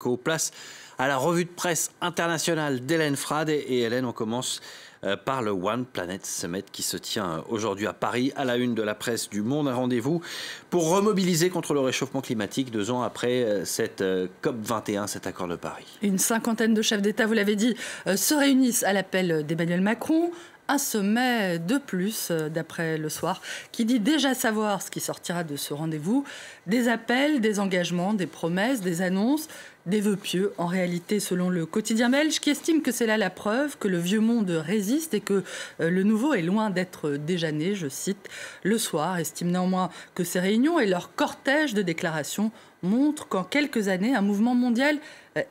Politico. Place à la revue de presse internationale d'Hélène Frade. Et Hélène, on commence par le One Planet Summit qui se tient aujourd'hui à Paris, à la une de la presse du Monde. Un rendez-vous pour remobiliser contre le réchauffement climatique 2 ans après cette COP21, cet accord de Paris. Une cinquantaine de chefs d'État, vous l'avez dit, se réunissent à l'appel d'Emmanuel Macron. Un sommet de plus, d'après Le Soir, qui dit déjà savoir ce qui sortira de ce rendez-vous. Des appels, des engagements, des promesses, des annonces, des vœux pieux. En réalité, selon le quotidien belge, qui estime que c'est là la preuve que le vieux monde résiste et que le nouveau est loin d'être déjà né, je cite. Le Soir estime néanmoins que ces réunions et leur cortège de déclarations montrent qu'en quelques années, un mouvement mondial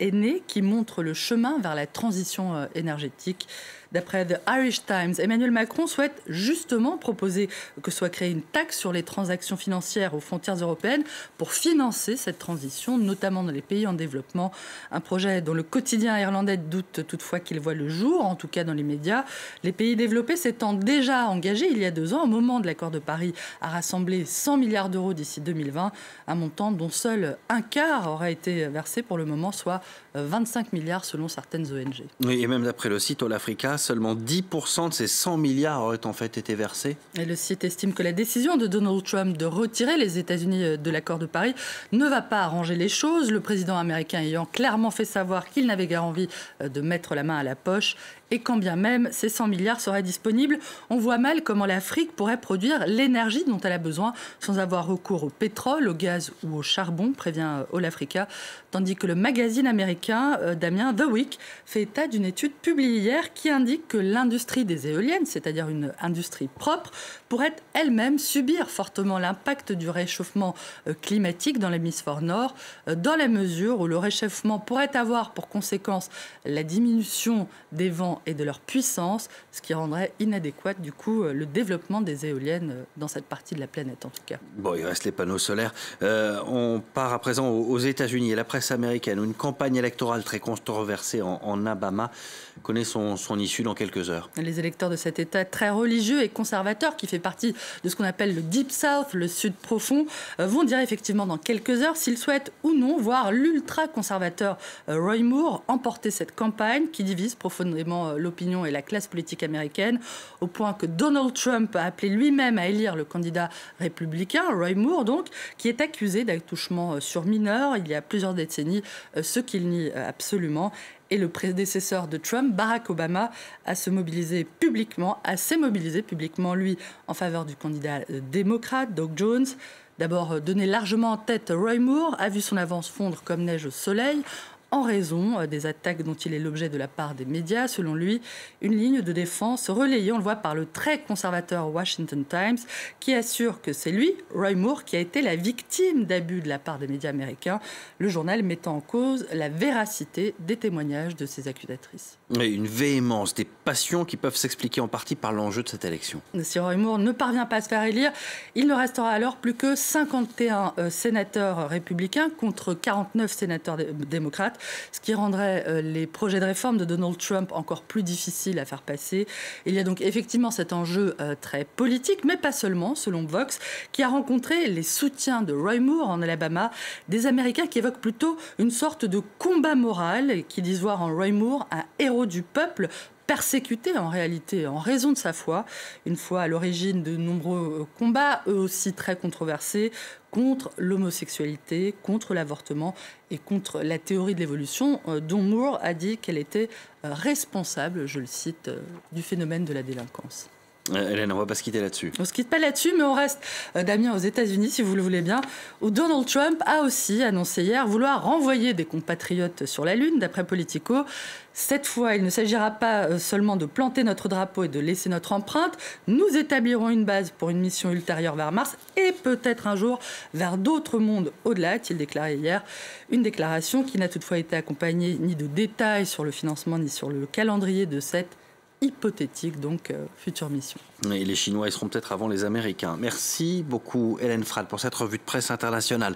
est né qui montre le chemin vers la transition énergétique. D'après The Irish Times, Emmanuel Macron souhaite justement proposer que soit créée une taxe sur les transactions financières aux frontières européennes pour financer cette transition, notamment dans les pays en développement. Un projet dont le quotidien irlandais doute toutefois qu'il voit le jour, en tout cas dans les médias. Les pays développés s'étant déjà engagés il y a 2 ans, au moment de l'accord de Paris, à rassembler 100 milliards d'euros d'ici 2020, un montant dont seul un quart aura été versé pour le moment, soit 25 milliards selon certaines ONG. Oui, et même d'après le site All Africa, seulement 10% de ces 100 milliards auraient en fait été versés. Et le site estime que la décision de Donald Trump de retirer les États-Unis de l'accord de Paris ne va pas arranger les choses, le président américain ayant clairement fait savoir qu'il n'avait guère envie de mettre la main à la poche. Et quand bien même ces 100 milliards seraient disponibles, on voit mal comment l'Afrique pourrait produire l'énergie dont elle a besoin sans avoir recours au pétrole, au gaz ou au charbon, prévient All Africa. Tandis que le magazine américain Damien The Week fait état d'une étude publiée hier qui indique que l'industrie des éoliennes, c'est-à-dire une industrie propre, pourrait elle-même subir fortement l'impact du réchauffement climatique dans l'hémisphère nord, dans la mesure où le réchauffement pourrait avoir pour conséquence la diminution des vents et de leur puissance, ce qui rendrait inadéquat du coup le développement des éoliennes dans cette partie de la planète en tout cas. Bon, il reste les panneaux solaires. On part à présent aux États-Unis et la presse américaine où une campagne électorale très controversée en Alabama connaît son issue dans quelques heures. Les électeurs de cet État très religieux et conservateur qui fait partie de ce qu'on appelle le Deep South, le Sud profond, vont dire effectivement dans quelques heures s'ils souhaitent ou non voir l'ultra-conservateur Roy Moore emporter cette campagne qui divise profondément l'opinion et la classe politique américaine, au point que Donald Trump a appelé lui-même à élire le candidat républicain, Roy Moore donc, qui est accusé d'attouchement sur mineurs il y a plusieurs décennies, ce qu'il nie absolument. Et le prédécesseur de Trump, Barack Obama, s'est mobilisé publiquement, lui, en faveur du candidat démocrate, Doug Jones. D'abord donné largement en tête, Roy Moore a vu son avance fondre comme neige au soleil, en raison des attaques dont il est l'objet de la part des médias. Selon lui, une ligne de défense relayée, on le voit, par le très conservateur Washington Times, qui assure que c'est lui, Roy Moore, qui a été la victime d'abus de la part des médias américains, le journal mettant en cause la véracité des témoignages de ses accusatrices. Et une véhémence, des passions qui peuvent s'expliquer en partie par l'enjeu de cette élection. Si Roy Moore ne parvient pas à se faire élire, il ne restera alors plus que 51 sénateurs républicains contre 49 sénateurs démocrates, ce qui rendrait les projets de réforme de Donald Trump encore plus difficiles à faire passer. Il y a donc effectivement cet enjeu très politique, mais pas seulement, selon Vox, qui a rencontré les soutiens de Roy Moore en Alabama, des Américains qui évoquent plutôt une sorte de combat moral et qui disent voir en Roy Moore un héros du peuple, persécuté en réalité en raison de sa foi, une foi à l'origine de nombreux combats, eux aussi très controversés, contre l'homosexualité, contre l'avortement et contre la théorie de l'évolution, dont Moore a dit qu'elle était responsable, je le cite, du phénomène de la délinquance. Hélène, on ne va pas se quitter là-dessus. On ne se quitte pas là-dessus, mais on reste, Damien, aux États-Unis, si vous le voulez bien, où Donald Trump a aussi annoncé hier vouloir renvoyer des compatriotes sur la Lune, d'après Politico. Cette fois, il ne s'agira pas seulement de planter notre drapeau et de laisser notre empreinte. Nous établirons une base pour une mission ultérieure vers Mars et peut-être un jour vers d'autres mondes au-delà, a-t-il déclaré hier. Une déclaration qui n'a toutefois été accompagnée ni de détails sur le financement ni sur le calendrier de cette hypothétique, donc future mission. Et les Chinois, ils seront peut-être avant les Américains. Merci beaucoup Hélène Frade pour cette revue de presse internationale.